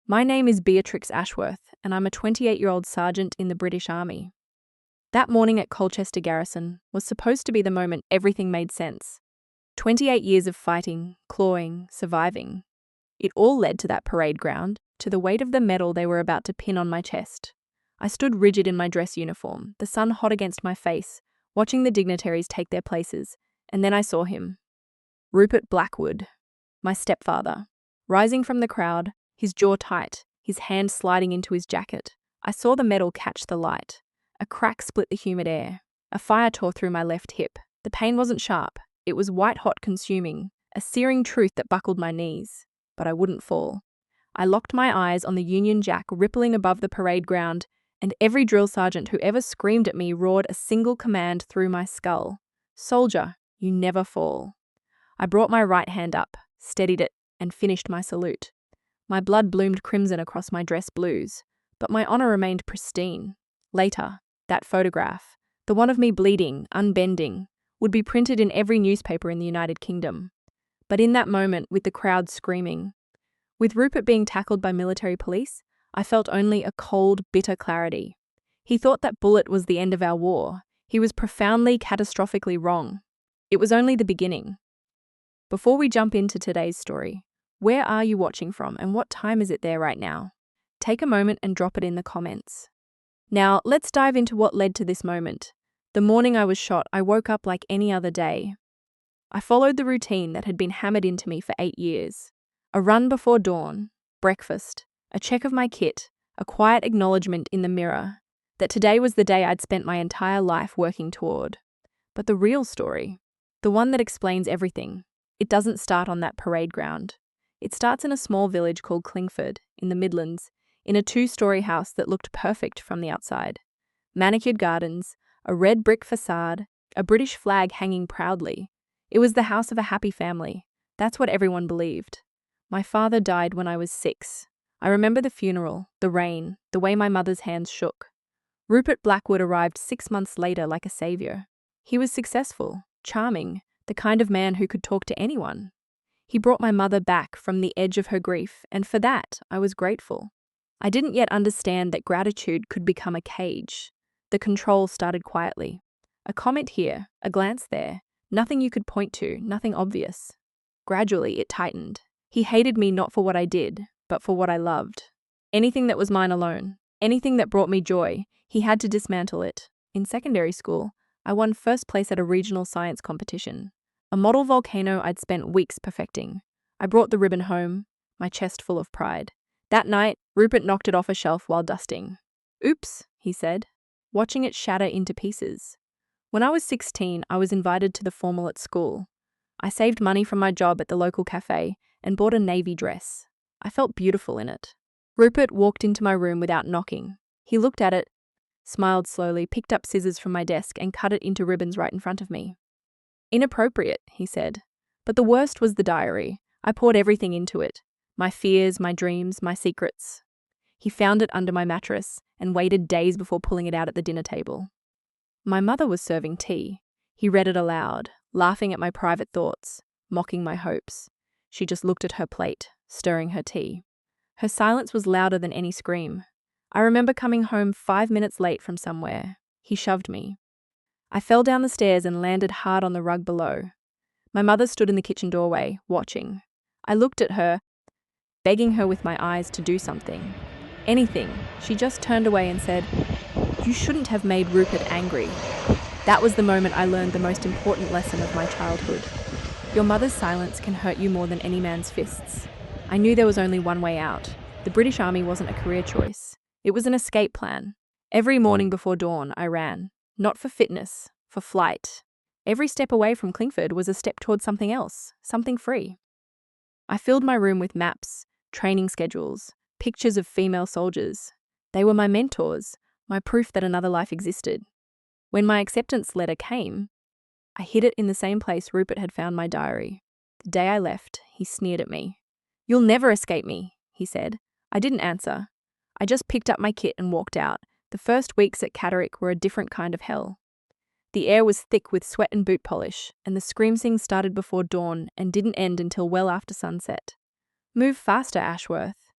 My name is Beatrix Ashworth, and I'm a 28-year-old sergeant in the British Army. That morning at Colchester Garrison was supposed to be the moment everything made sense. 28 years of fighting, clawing, surviving. It all led to that parade ground, to the weight of the medal they were about to pin on my chest. I stood rigid in my dress uniform, the sun hot against my face, watching the dignitaries take their places, and then I saw him. Rupert Blackwood, my stepfather, rising from the crowd, his jaw tight, his hand sliding into his jacket. I saw the medal catch the light. A crack split the humid air. A fire tore through my left hip. The pain wasn't sharp. It was white-hot consuming, a searing truth that buckled my knees. But I wouldn't fall. I locked my eyes on the Union Jack rippling above the parade ground, and every drill sergeant who ever screamed at me roared a single command through my skull. Soldier, you never fall. I brought my right hand up, steadied it, and finished my salute. My blood bloomed crimson across my dress blues, but my honor remained pristine. Later, that photograph, the one of me bleeding, unbending, would be printed in every newspaper in the United Kingdom. But in that moment, with the crowd screaming, with Rupert being tackled by military police, I felt only a cold, bitter clarity. He thought that bullet was the end of our war. He was profoundly, catastrophically wrong. It was only the beginning. Before we jump into today's story, where are you watching from and what time is it there right now? Take a moment and drop it in the comments. Now, let's dive into what led to this moment. The morning I was shot, I woke up like any other day. I followed the routine that had been hammered into me for 8 years. A run before dawn, breakfast, a check of my kit, a quiet acknowledgement in the mirror that today was the day I'd spent my entire life working toward. But the real story, the one that explains everything, it doesn't start on that parade ground. It starts in a small village called Clingford, in the Midlands, in a 2-story house that looked perfect from the outside. Manicured gardens, a red brick facade, a British flag hanging proudly. It was the house of a happy family. That's what everyone believed. My father died when I was 6. I remember the funeral, the rain, the way my mother's hands shook. Rupert Blackwood arrived 6 months later like a savior. He was successful, charming, the kind of man who could talk to anyone. He brought my mother back from the edge of her grief, and for that, I was grateful. I didn't yet understand that gratitude could become a cage. The control started quietly. A comment here, a glance there, nothing you could point to, nothing obvious. Gradually, it tightened. He hated me not for what I did, but for what I loved. Anything that was mine alone, anything that brought me joy, he had to dismantle it. In secondary school, I won first place at a regional science competition. A model volcano I'd spent weeks perfecting. I brought the ribbon home, my chest full of pride. That night, Rupert knocked it off a shelf while dusting. "Oops," he said, watching it shatter into pieces. When I was 16, I was invited to the formal at school. I saved money from my job at the local cafe and bought a navy dress. I felt beautiful in it. Rupert walked into my room without knocking. He looked at it, smiled slowly, picked up scissors from my desk and cut it into ribbons right in front of me. "Inappropriate," he said. But the worst was the diary. I poured everything into it. My fears, my dreams, my secrets. He found it under my mattress and waited days before pulling it out at the dinner table. My mother was serving tea. He read it aloud, laughing at my private thoughts, mocking my hopes. She just looked at her plate, stirring her tea. Her silence was louder than any scream. I remember coming home 5 minutes late from somewhere. He shoved me. I fell down the stairs and landed hard on the rug below. My mother stood in the kitchen doorway, watching. I looked at her, begging her with my eyes to do something. Anything. She just turned away and said, "You shouldn't have made Rupert angry." That was the moment I learned the most important lesson of my childhood. Your mother's silence can hurt you more than any man's fists. I knew there was only one way out. The British Army wasn't a career choice. It was an escape plan. Every morning before dawn, I ran. Not for fitness, for flight. Every step away from Clingford was a step towards something else, something free. I filled my room with maps, training schedules, pictures of female soldiers. They were my mentors, my proof that another life existed. When my acceptance letter came, I hid it in the same place Rupert had found my diary. The day I left, he sneered at me. "You'll never escape me," he said. I didn't answer. I just picked up my kit and walked out. The first weeks at Catterick were a different kind of hell. The air was thick with sweat and boot polish, and the scream-sing started before dawn and didn't end until well after sunset. "Move faster, Ashworth."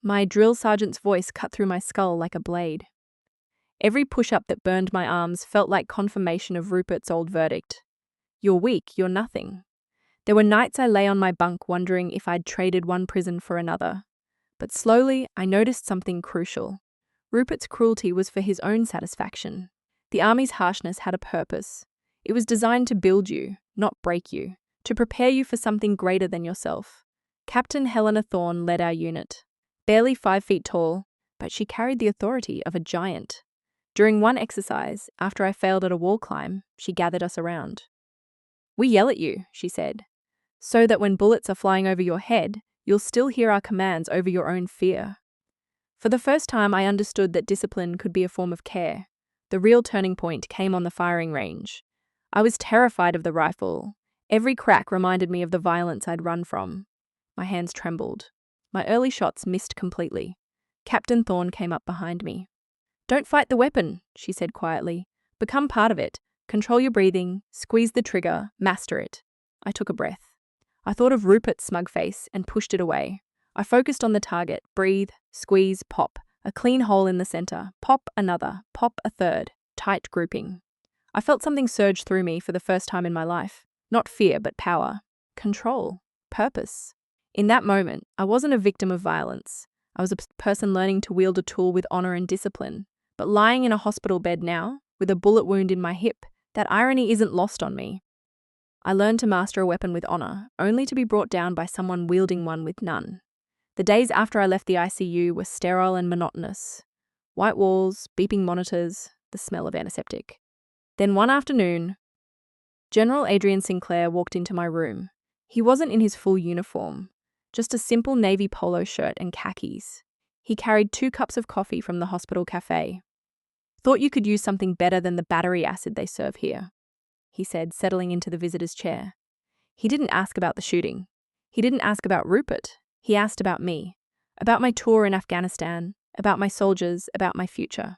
My drill sergeant's voice cut through my skull like a blade. Every push-up that burned my arms felt like confirmation of Rupert's old verdict. You're weak, you're nothing. There were nights I lay on my bunk wondering if I'd traded one prison for another. But slowly, I noticed something crucial. Rupert's cruelty was for his own satisfaction. The army's harshness had a purpose. It was designed to build you, not break you, to prepare you for something greater than yourself. Captain Helena Thorne led our unit. Barely 5 feet tall, but she carried the authority of a giant. During one exercise, after I failed at a wall climb, she gathered us around. "We yell at you," she said, "so that when bullets are flying over your head, you'll still hear our commands over your own fear." For the first time, I understood that discipline could be a form of care. The real turning point came on the firing range. I was terrified of the rifle. Every crack reminded me of the violence I'd run from. My hands trembled. My early shots missed completely. Captain Thorne came up behind me. "Don't fight the weapon," she said quietly. "Become part of it. Control your breathing, squeeze the trigger, master it." I took a breath. I thought of Rupert's smug face and pushed it away. I focused on the target. Breathe, squeeze, pop. A clean hole in the center. Pop another. Pop a third. Tight grouping. I felt something surge through me for the first time in my life. Not fear, but power. Control. Purpose. In that moment, I wasn't a victim of violence. I was a person learning to wield a tool with honor and discipline. But lying in a hospital bed now, with a bullet wound in my hip, that irony isn't lost on me. I learned to master a weapon with honor, only to be brought down by someone wielding one with none. The days after I left the ICU were sterile and monotonous. White walls, beeping monitors, the smell of antiseptic. Then one afternoon, General Adrian Sinclair walked into my room. He wasn't in his full uniform, just a simple navy polo shirt and khakis. He carried 2 cups of coffee from the hospital cafe. "Thought you could use something better than the battery acid they serve here," he said, settling into the visitor's chair. He didn't ask about the shooting. He didn't ask about Rupert. He asked about me, about my tour in Afghanistan, about my soldiers, about my future.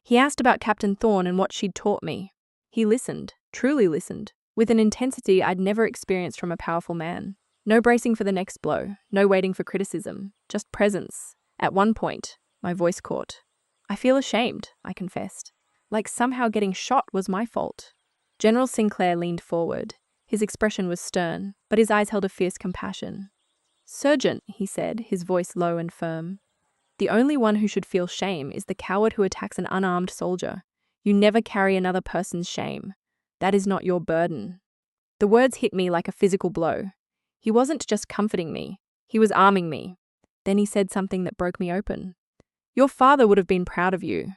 He asked about Captain Thorne and what she'd taught me. He listened, truly listened, with an intensity I'd never experienced from a powerful man. No bracing for the next blow, no waiting for criticism, just presence. At one point, my voice caught. "I feel ashamed," I confessed. Like somehow getting shot was my fault. General Sinclair leaned forward. His expression was stern, but his eyes held a fierce compassion. "Sergeant," he said, his voice low and firm, "the only one who should feel shame is the coward who attacks an unarmed soldier. You never carry another person's shame. That is not your burden." The words hit me like a physical blow. He wasn't just comforting me, he was arming me. Then he said something that broke me open. "Your father would have been proud of you."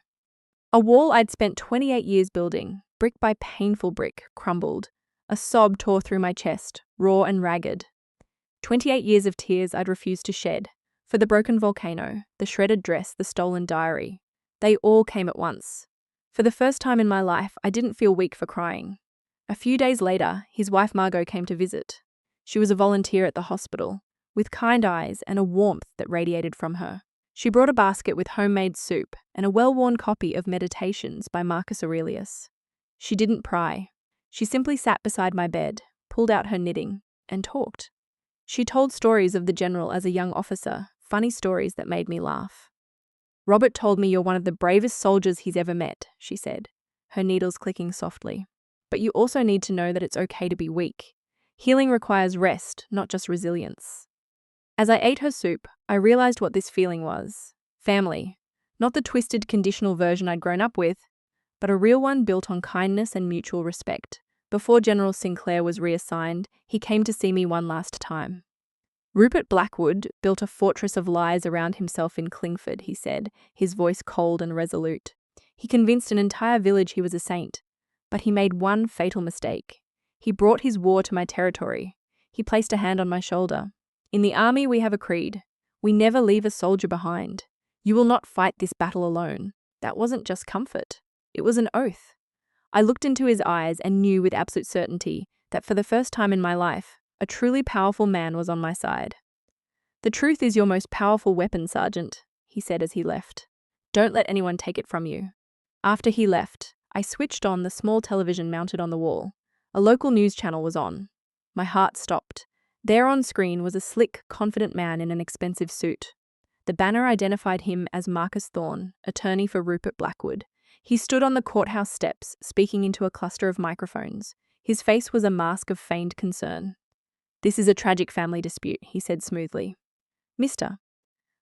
A wall I'd spent 28 years building, brick by painful brick, crumbled. A sob tore through my chest, raw and ragged. 28 years of tears I'd refused to shed. For the broken volcano, the shredded dress, the stolen diary. They all came at once. For the first time in my life, I didn't feel weak for crying. A few days later, his wife Margot came to visit. She was a volunteer at the hospital, with kind eyes and a warmth that radiated from her. She brought a basket with homemade soup and a well-worn copy of Meditations by Marcus Aurelius. She didn't pry. She simply sat beside my bed, pulled out her knitting, and talked. She told stories of the general as a young officer, funny stories that made me laugh. "Robert told me you're one of the bravest soldiers he's ever met," she said, her needles clicking softly. "But you also need to know that it's okay to be weak. Healing requires rest, not just resilience." As I ate her soup, I realized what this feeling was. Family. Not the twisted, conditional version I'd grown up with, but a real one built on kindness and mutual respect. Before General Sinclair was reassigned, he came to see me one last time. "Rupert Blackwood built a fortress of lies around himself in Clingford," he said, his voice cold and resolute. "He convinced an entire village he was a saint. But he made one fatal mistake. He brought his war to my territory. He placed a hand on my shoulder. In the army we have a creed. We never leave a soldier behind. You will not fight this battle alone." That wasn't just comfort. It was an oath. I looked into his eyes and knew with absolute certainty that for the first time in my life, a truly powerful man was on my side. "The truth is your most powerful weapon, Sergeant," he said as he left. "Don't let anyone take it from you." After he left, I switched on the small television mounted on the wall. A local news channel was on. My heart stopped. There on screen was a slick, confident man in an expensive suit. The banner identified him as Marcus Thorne, attorney for Rupert Blackwood. He stood on the courthouse steps, speaking into a cluster of microphones. His face was a mask of feigned concern. "This is a tragic family dispute," he said smoothly. "Mr.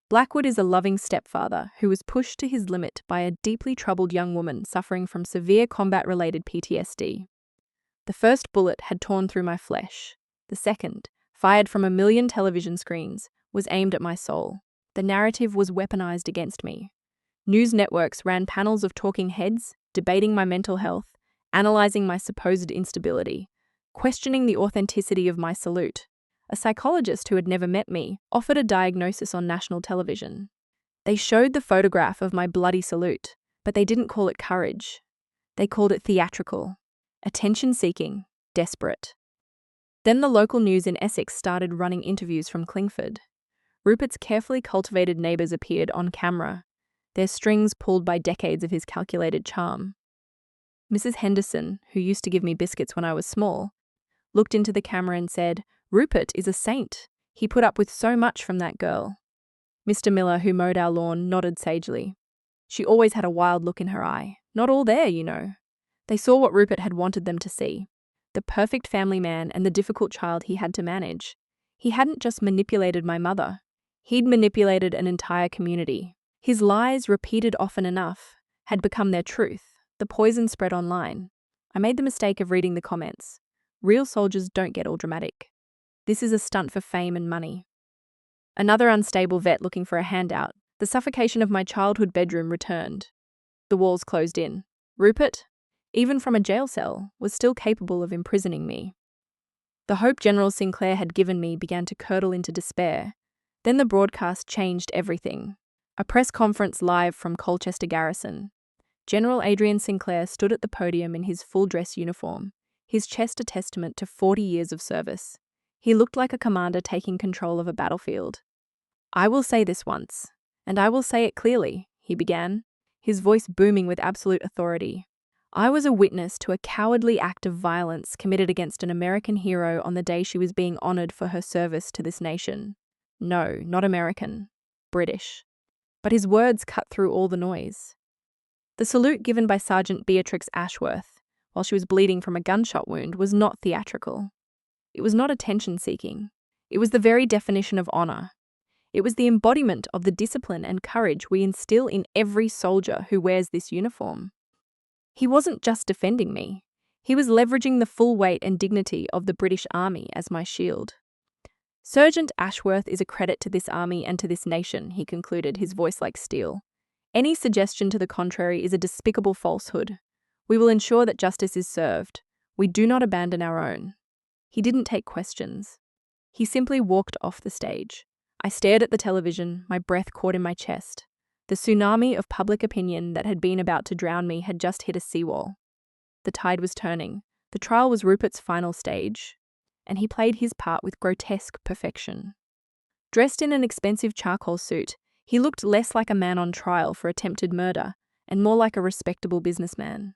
Blackwood is a loving stepfather who was pushed to his limit by a deeply troubled young woman suffering from severe combat-related PTSD. The first bullet had torn through my flesh. The second, fired from 1,000,000 television screens, was aimed at my soul. The narrative was weaponized against me. News networks ran panels of talking heads, debating my mental health, analyzing my supposed instability, questioning the authenticity of my salute. A psychologist who had never met me offered a diagnosis on national television. They showed the photograph of my bloody salute, but they didn't call it courage. They called it theatrical, attention-seeking, desperate. Then the local news in Essex started running interviews from Clingford. Rupert's carefully cultivated neighbours appeared on camera, their strings pulled by decades of his calculated charm. Mrs. Henderson, who used to give me biscuits when I was small, looked into the camera and said, "Rupert is a saint. He put up with so much from that girl." Mr. Miller, who mowed our lawn, nodded sagely. She always had a wild look in her eye. Not all there, you know. They saw what Rupert had wanted them to see. The perfect family man and the difficult child he had to manage. He hadn't just manipulated my mother. He'd manipulated an entire community. His lies, repeated often enough, had become their truth. The poison spread online. I made the mistake of reading the comments. Real soldiers don't get all dramatic. This is a stunt for fame and money. Another unstable vet looking for a handout. The suffocation of my childhood bedroom returned. The walls closed in. Rupert, even from a jail cell, was still capable of imprisoning me. The hope General Sinclair had given me began to curdle into despair. Then the broadcast changed everything. A press conference live from Colchester Garrison. General Adrian Sinclair stood at the podium in his full-dress uniform, his chest a testament to 40 years of service. He looked like a commander taking control of a battlefield. "I will say this once, and I will say it clearly," he began, his voice booming with absolute authority. "I was a witness to a cowardly act of violence committed against an American hero on the day she was being honored for her service to this nation. No, not American. British." But his words cut through all the noise. The salute given by Sergeant Beatrix Ashworth, while she was bleeding from a gunshot wound, was not theatrical. It was not attention-seeking. It was the very definition of honor. It was the embodiment of the discipline and courage we instill in every soldier who wears this uniform. He wasn't just defending me. He was leveraging the full weight and dignity of the British Army as my shield. "Sergeant Ashworth is a credit to this army and to this nation," he concluded, his voice like steel. "Any suggestion to the contrary is a despicable falsehood. We will ensure that justice is served. We do not abandon our own." He didn't take questions. He simply walked off the stage. I stared at the television, my breath caught in my chest. The tsunami of public opinion that had been about to drown me had just hit a seawall. The tide was turning. The trial was Rupert's final stage, and he played his part with grotesque perfection. Dressed in an expensive charcoal suit, he looked less like a man on trial for attempted murder and more like a respectable businessman.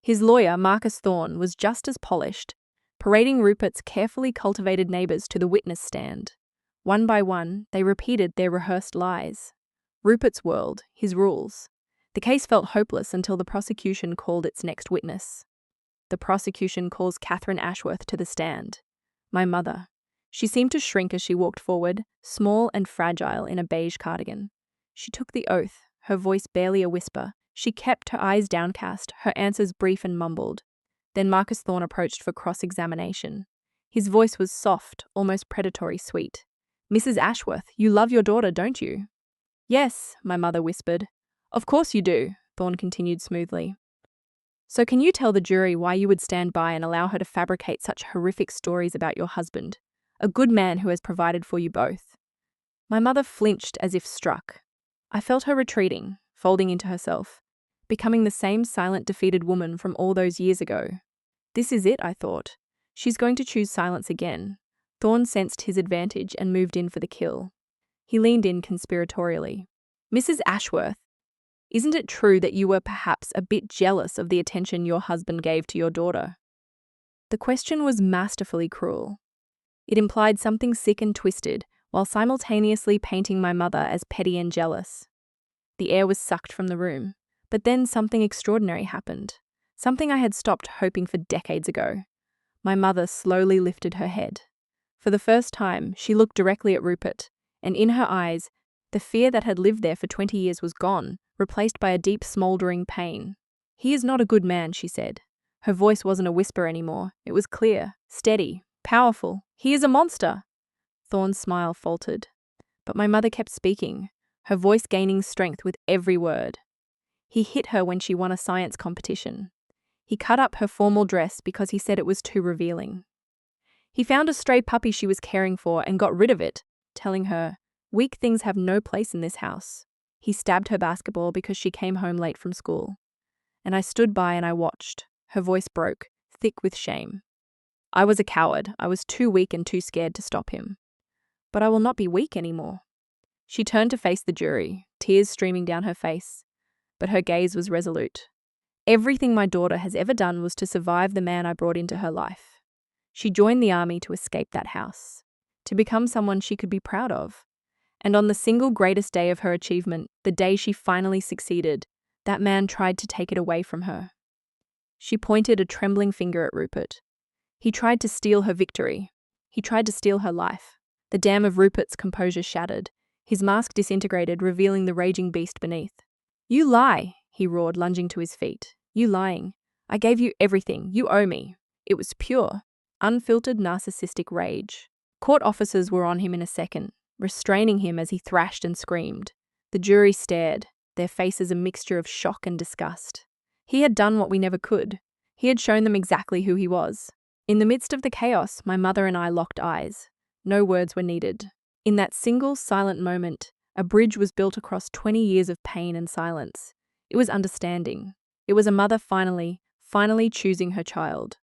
His lawyer, Marcus Thorne, was just as polished, parading Rupert's carefully cultivated neighbours to the witness stand. One by one, they repeated their rehearsed lies. Rupert's world, his rules. The case felt hopeless until the prosecution called its next witness. The prosecution calls Catherine Ashworth to the stand. My mother. She seemed to shrink as she walked forward, small and fragile in a beige cardigan. She took the oath, her voice barely a whisper. She kept her eyes downcast, her answers brief and mumbled. Then Marcus Thorne approached for cross-examination. His voice was soft, almost predatory sweet. "Mrs. Ashworth, you love your daughter, don't you?" "Yes," my mother whispered. "Of course you do," Thorne continued smoothly. "So can you tell the jury why you would stand by and allow her to fabricate such horrific stories about your husband, a good man who has provided for you both?" My mother flinched as if struck. I felt her retreating, folding into herself, becoming the same silent, defeated woman from all those years ago. This is it, I thought. She's going to choose silence again. Thorne sensed his advantage and moved in for the kill. He leaned in conspiratorially. "Mrs. Ashworth, isn't it true that you were perhaps a bit jealous of the attention your husband gave to your daughter?" The question was masterfully cruel. It implied something sick and twisted, while simultaneously painting my mother as petty and jealous. The air was sucked from the room, but then something extraordinary happened. Something I had stopped hoping for decades ago. My mother slowly lifted her head. For the first time, she looked directly at Rupert, and in her eyes, the fear that had lived there for 20 years was gone, replaced by a deep, smouldering pain. "He is not a good man," she said. Her voice wasn't a whisper anymore. It was clear, steady, powerful. "He is a monster!" Thorne's smile faltered. But my mother kept speaking, her voice gaining strength with every word. "He hit her when she won a science competition. He cut up her formal dress because he said it was too revealing. He found a stray puppy she was caring for and got rid of it, telling her, 'Weak things have no place in this house.' He stabbed her basketball because she came home late from school. And I stood by and I watched." Her voice broke, thick with shame. "I was a coward. I was too weak and too scared to stop him. But I will not be weak anymore." She turned to face the jury, tears streaming down her face, but her gaze was resolute. "Everything my daughter has ever done was to survive the man I brought into her life. She joined the army to escape that house, to become someone she could be proud of. And on the single greatest day of her achievement, the day she finally succeeded, that man tried to take it away from her." She pointed a trembling finger at Rupert. "He tried to steal her victory. He tried to steal her life." The dam of Rupert's composure shattered. His mask disintegrated, revealing the raging beast beneath. "You lie," he roared, lunging to his feet. "You lying. I gave you everything. You owe me." It was pure, unfiltered narcissistic rage. Court officers were on him in a second, restraining him as he thrashed and screamed. The jury stared, their faces a mixture of shock and disgust. He had done what we never could. He had shown them exactly who he was. In the midst of the chaos, my mother and I locked eyes. No words were needed. In that single silent moment, a bridge was built across 20 years of pain and silence. It was understanding. It was a mother finally choosing her child.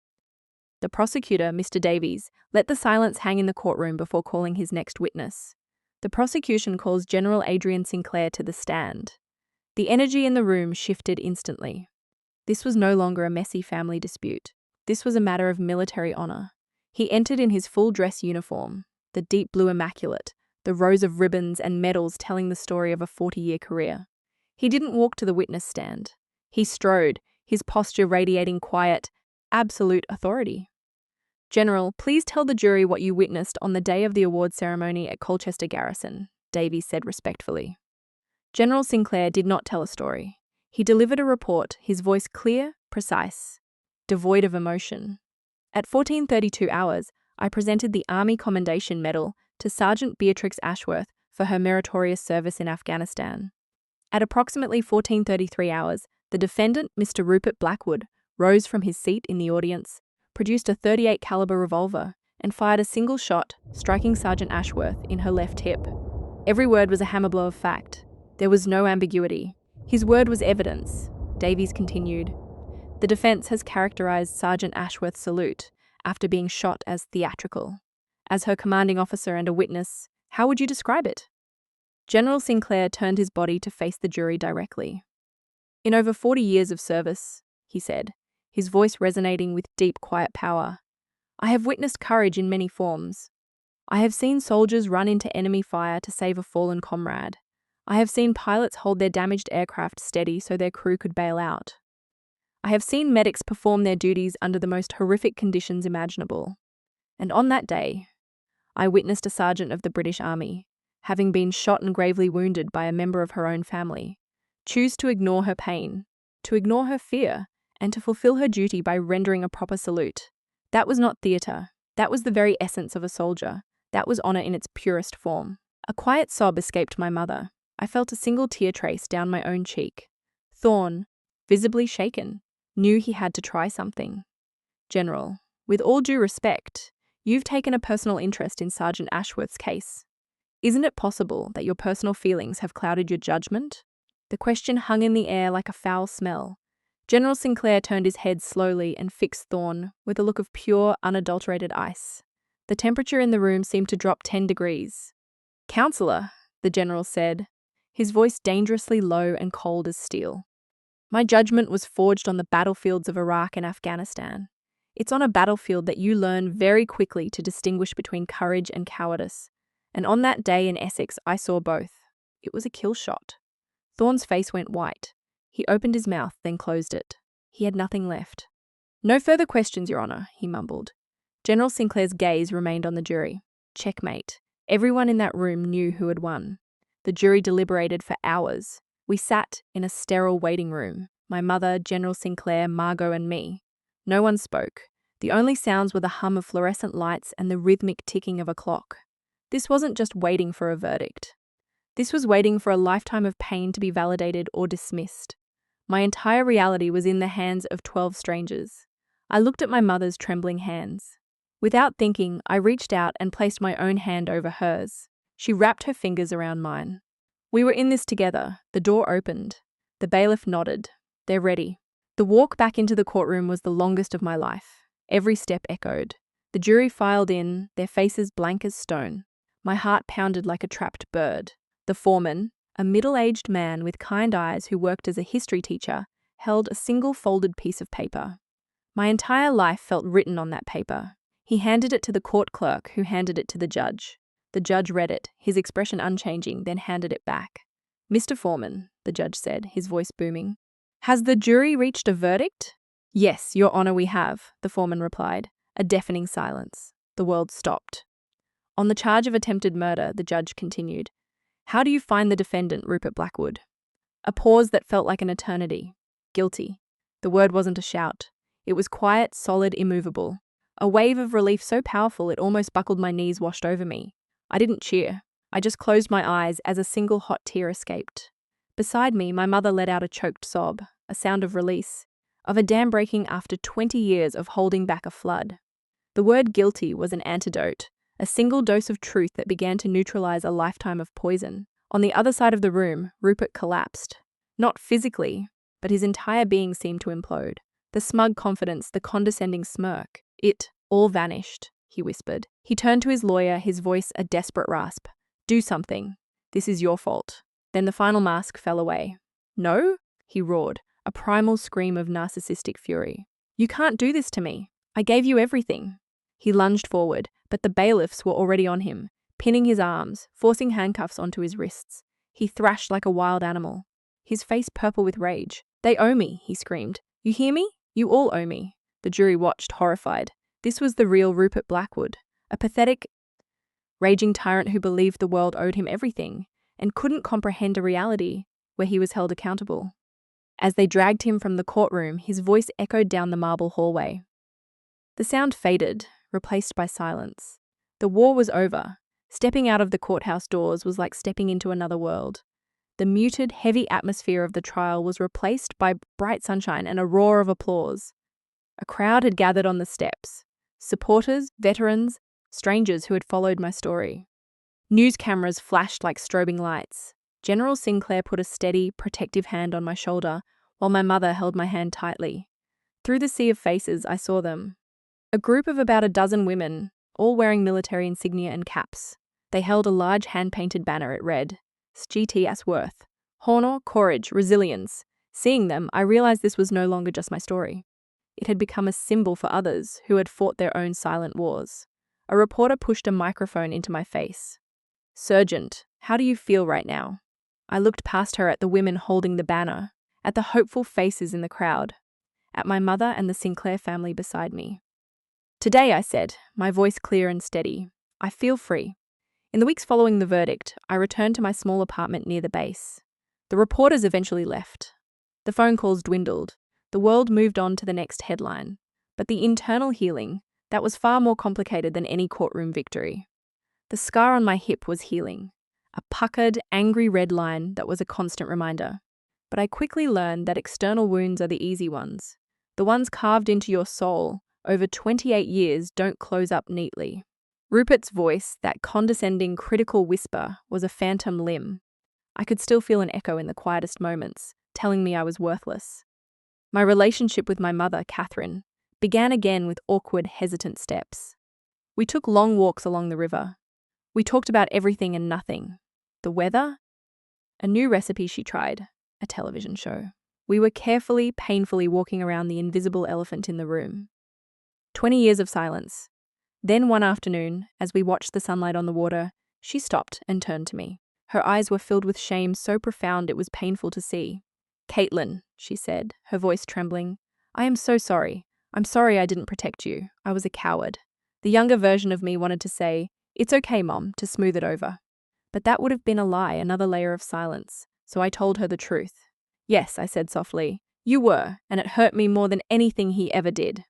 The prosecutor, Mr. Davies, let the silence hang in the courtroom before calling his next witness. The prosecution calls General Adrian Sinclair to the stand. The energy in the room shifted instantly. This was no longer a messy family dispute. This was a matter of military honor. He entered in his full dress uniform, the deep blue immaculate, the rows of ribbons and medals telling the story of a 40-year career. He didn't walk to the witness stand. He strode, his posture radiating quiet, absolute authority. "General, please tell the jury what you witnessed on the day of the award ceremony at Colchester Garrison," Davies said respectfully. General Sinclair did not tell a story. He delivered a report, his voice clear, precise, devoid of emotion. "At 14:32 hours, I presented the Army Commendation Medal to Sergeant Beatrix Ashworth for her meritorious service in Afghanistan. At approximately 14:33 hours, the defendant, Mr. Rupert Blackwood, rose from his seat in the audience, produced a .38 caliber revolver, and fired a single shot, striking Sergeant Ashworth in her left hip. Every word was a hammer blow of fact. There was no ambiguity. His word was evidence," Davies continued. "The defense has characterized Sergeant Ashworth's salute, after being shot, as theatrical. As her commanding officer and a witness, how would you describe it?" General Sinclair turned his body to face the jury directly. "In over 40 years of service," he said, his voice resonating with deep, quiet power, "I have witnessed courage in many forms. I have seen soldiers run into enemy fire to save a fallen comrade. I have seen pilots hold their damaged aircraft steady so their crew could bail out. I have seen medics perform their duties under the most horrific conditions imaginable. And on that day, I witnessed a sergeant of the British Army, having been shot and gravely wounded by a member of her own family, choose to ignore her pain, to ignore her fear, and to fulfill her duty by rendering a proper salute. That was not theatre. That was the very essence of a soldier. That was honor in its purest form." A quiet sob escaped my mother. I felt a single tear trace down my own cheek. Thorne, visibly shaken, knew he had to try something. "General, with all due respect, you've taken a personal interest in Sergeant Ashworth's case. Isn't it possible that your personal feelings have clouded your judgment?" The question hung in the air like a foul smell. General Sinclair turned his head slowly and fixed Thorne with a look of pure, unadulterated ice. The temperature in the room seemed to drop 10 degrees. "Counselor," the general said, his voice dangerously low and cold as steel. "My judgment was forged on the battlefields of Iraq and Afghanistan. It's on a battlefield that you learn very quickly to distinguish between courage and cowardice. And on that day in Essex, I saw both. It was a kill shot. Thorne's face went white. He opened his mouth, then closed it. He had nothing left. "No further questions, Your Honour," he mumbled. General Sinclair's gaze remained on the jury. Checkmate. Everyone in that room knew who had won. The jury deliberated for hours. We sat in a sterile waiting room. My mother, General Sinclair, Margot, and me. No one spoke. The only sounds were the hum of fluorescent lights and the rhythmic ticking of a clock. This wasn't just waiting for a verdict. This was waiting for a lifetime of pain to be validated or dismissed. My entire reality was in the hands of 12 strangers. I looked at my mother's trembling hands. Without thinking, I reached out and placed my own hand over hers. She wrapped her fingers around mine. We were in this together. The door opened. The bailiff nodded. "They're ready." The walk back into the courtroom was the longest of my life. Every step echoed. The jury filed in, their faces blank as stone. My heart pounded like a trapped bird. The foreman, a middle-aged man with kind eyes who worked as a history teacher, held a single folded piece of paper. My entire life felt written on that paper. He handed it to the court clerk, who handed it to the judge. The judge read it, his expression unchanging, then handed it back. "Mr. Foreman," the judge said, his voice booming, "has the jury reached a verdict?" "Yes, Your Honour, we have," the foreman replied. A deafening silence. The world stopped. "On the charge of attempted murder," the judge continued, "how do you find the defendant, Rupert Blackwood?" A pause that felt like an eternity. "Guilty." The word wasn't a shout. It was quiet, solid, immovable. A wave of relief so powerful it almost buckled my knees washed over me. I didn't cheer. I just closed my eyes as a single hot tear escaped. Beside me, my mother let out a choked sob, a sound of release, of a dam breaking after 20 years of holding back a flood. The word guilty was an antidote, a single dose of truth that began to neutralize a lifetime of poison. On the other side of the room, Rupert collapsed. Not physically, but his entire being seemed to implode. The smug confidence, the condescending smirk, it all vanished, he whispered. He turned to his lawyer, his voice a desperate rasp. "Do something. This is your fault." Then the final mask fell away. "No?" he roared, a primal scream of narcissistic fury. "You can't do this to me. I gave you everything." He lunged forward, but the bailiffs were already on him, pinning his arms, forcing handcuffs onto his wrists. He thrashed like a wild animal, his face purple with rage. "They owe me," he screamed. "You hear me? You all owe me." The jury watched, horrified. This was the real Rupert Blackwood, a pathetic, raging tyrant who believed the world owed him everything and couldn't comprehend a reality where he was held accountable. As they dragged him from the courtroom, his voice echoed down the marble hallway. The sound faded, replaced by silence. The war was over. Stepping out of the courthouse doors was like stepping into another world. The muted, heavy atmosphere of the trial was replaced by bright sunshine and a roar of applause. A crowd had gathered on the steps. Supporters, veterans, strangers who had followed my story. News cameras flashed like strobing lights. General Sinclair put a steady, protective hand on my shoulder, while my mother held my hand tightly. Through the sea of faces, I saw them. A group of about a dozen women, all wearing military insignia and caps. They held a large hand-painted banner. It read, "GT Asworth. Honor, courage, resilience." Seeing them, I realized this was no longer just my story. It had become a symbol for others who had fought their own silent wars. A reporter pushed a microphone into my face. "Sergeant, how do you feel right now?" I looked past her at the women holding the banner, at the hopeful faces in the crowd, at my mother and the Sinclair family beside me. "Today," I said, my voice clear and steady, "I feel free." In the weeks following the verdict, I returned to my small apartment near the base. The reporters eventually left. The phone calls dwindled. The world moved on to the next headline. But the internal healing, that was far more complicated than any courtroom victory. The scar on my hip was healing, a puckered, angry red line that was a constant reminder. But I quickly learned that external wounds are the easy ones. The ones carved into your soul over 28 years don't close up neatly. Rupert's voice, that condescending, critical whisper, was a phantom limb. I could still feel an echo in the quietest moments, telling me I was worthless. My relationship with my mother, Catherine, began again with awkward, hesitant steps. We took long walks along the river. We talked about everything and nothing. The weather, a new recipe she tried, a television show. We were carefully, painfully walking around the invisible elephant in the room. 20 years of silence. Then one afternoon, as we watched the sunlight on the water, She stopped and turned to me. Her eyes were filled with shame so profound it was painful to see. "Caitlin," she said, her voice trembling, "I am so sorry. I'm sorry I didn't protect you. I was a coward." The younger version of me wanted to say, "It's okay, Mom," to smooth it over. But that would have been a lie, another layer of silence. So I told her the truth. "Yes," I said softly, "you were, and it hurt me more than anything he ever did."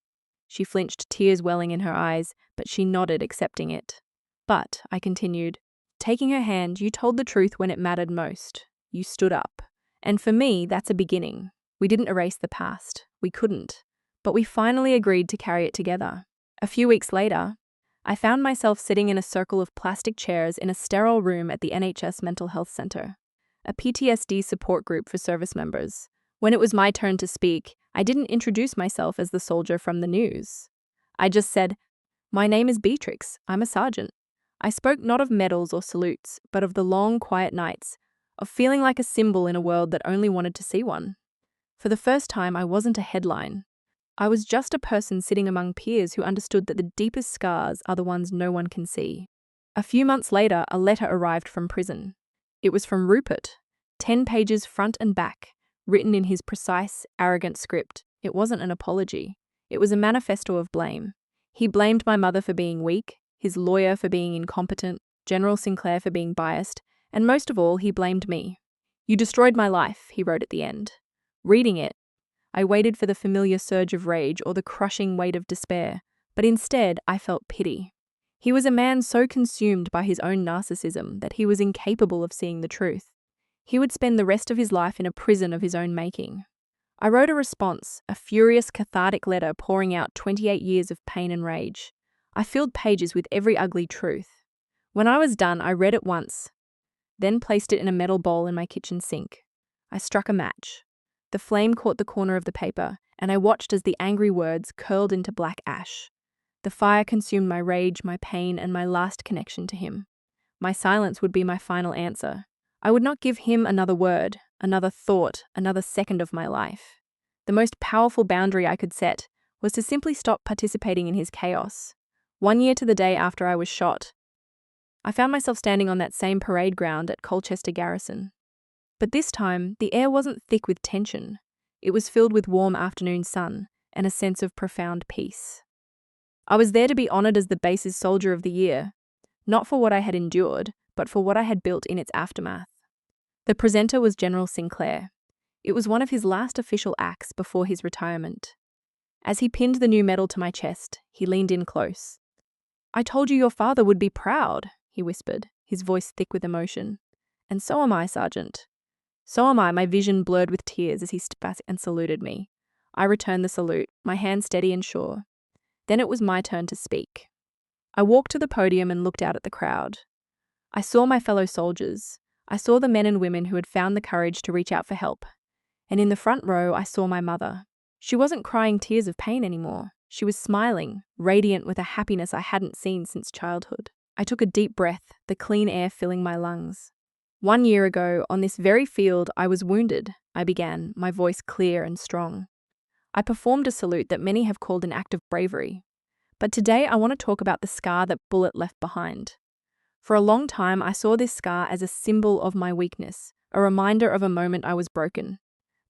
She flinched, tears welling in her eyes, but she nodded, accepting it. "But," I continued, taking her hand, "you told the truth when it mattered most. You stood up. And for me, that's a beginning. We didn't erase the past. We couldn't. But we finally agreed to carry it together." A few weeks later, I found myself sitting in a circle of plastic chairs in a sterile room at the NHS Mental Health Centre, a PTSD support group for service members. When it was my turn to speak, I didn't introduce myself as the soldier from the news. I just said, "My name is Beatrix. I'm a sergeant." I spoke not of medals or salutes, but of the long, quiet nights, of feeling like a symbol in a world that only wanted to see one. For the first time, I wasn't a headline. I was just a person sitting among peers who understood that the deepest scars are the ones no one can see. A few months later, a letter arrived from prison. It was from Rupert, 10 pages front and back, written in his precise, arrogant script. It wasn't an apology. It was a manifesto of blame. He blamed my mother for being weak, his lawyer for being incompetent, General Sinclair for being biased, and most of all, he blamed me. "You destroyed my life," he wrote at the end. Reading it, I waited for the familiar surge of rage or the crushing weight of despair, but instead I felt pity. He was a man so consumed by his own narcissism that he was incapable of seeing the truth. He would spend the rest of his life in a prison of his own making. I wrote a response, a furious, cathartic letter pouring out 28 years of pain and rage. I filled pages with every ugly truth. When I was done, I read it once, then placed it in a metal bowl in my kitchen sink. I struck a match. The flame caught the corner of the paper, and I watched as the angry words curled into black ash. The fire consumed my rage, my pain, and my last connection to him. My silence would be my final answer. I would not give him another word, another thought, another second of my life. The most powerful boundary I could set was to simply stop participating in his chaos. 1 year to the day after I was shot, I found myself standing on that same parade ground at Colchester Garrison. But this time, the air wasn't thick with tension. It was filled with warm afternoon sun and a sense of profound peace. I was there to be honored as the base's Soldier of the Year, not for what I had endured, but for what I had built in its aftermath. The presenter was General Sinclair. It was one of his last official acts before his retirement. As he pinned the new medal to my chest, he leaned in close. "I told you your father would be proud," he whispered, his voice thick with emotion. "And so am I, Sergeant." "So am I," my vision blurred with tears as he stepped back and saluted me. I returned the salute, my hand steady and sure. Then it was my turn to speak. I walked to the podium and looked out at the crowd. I saw my fellow soldiers. I saw the men and women who had found the courage to reach out for help. And in the front row, I saw my mother. She wasn't crying tears of pain anymore. She was smiling, radiant with a happiness I hadn't seen since childhood. I took a deep breath, the clean air filling my lungs. 1 year ago, on this very field, I was wounded, I began, my voice clear and strong. I performed a salute that many have called an act of bravery. But today I want to talk about the scar that bullet left behind. For a long time, I saw this scar as a symbol of my weakness, a reminder of a moment I was broken.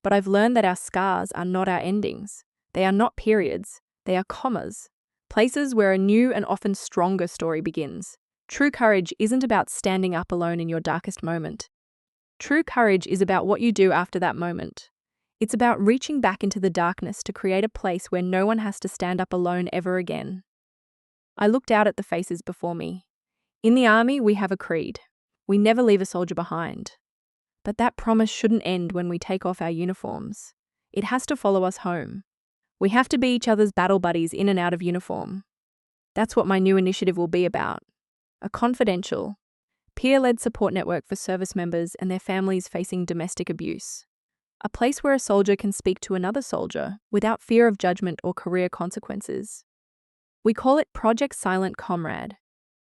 But I've learned that our scars are not our endings. They are not periods. They are commas. Places where a new and often stronger story begins. True courage isn't about standing up alone in your darkest moment. True courage is about what you do after that moment. It's about reaching back into the darkness to create a place where no one has to stand up alone ever again. I looked out at the faces before me. In the army, we have a creed. We never leave a soldier behind. But that promise shouldn't end when we take off our uniforms. It has to follow us home. We have to be each other's battle buddies in and out of uniform. That's what my new initiative will be about. A confidential, peer-led support network for service members and their families facing domestic abuse. A place where a soldier can speak to another soldier without fear of judgment or career consequences. We call it Project Silent Comrade.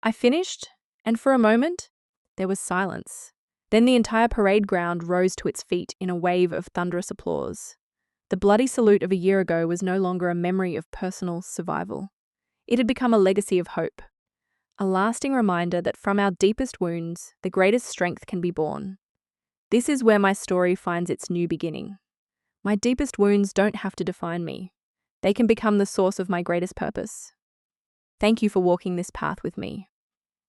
I finished, and for a moment, there was silence. Then the entire parade ground rose to its feet in a wave of thunderous applause. The bloody salute of a year ago was no longer a memory of personal survival. It had become a legacy of hope. a lasting reminder that from our deepest wounds, the greatest strength can be born. This is where my story finds its new beginning. My deepest wounds don't have to define me. They can become the source of my greatest purpose. Thank you for walking this path with me.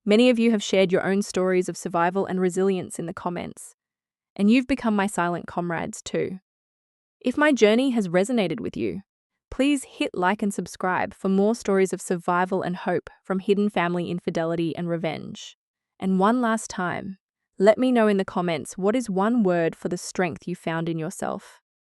Many of you have shared your own stories of survival and resilience in the comments, and you've become my silent comrades too. If my journey has resonated with you, please hit like and subscribe for more stories of survival and hope from hidden family infidelity and revenge. And one last time, let me know in the comments what is one word for the strength you found in yourself.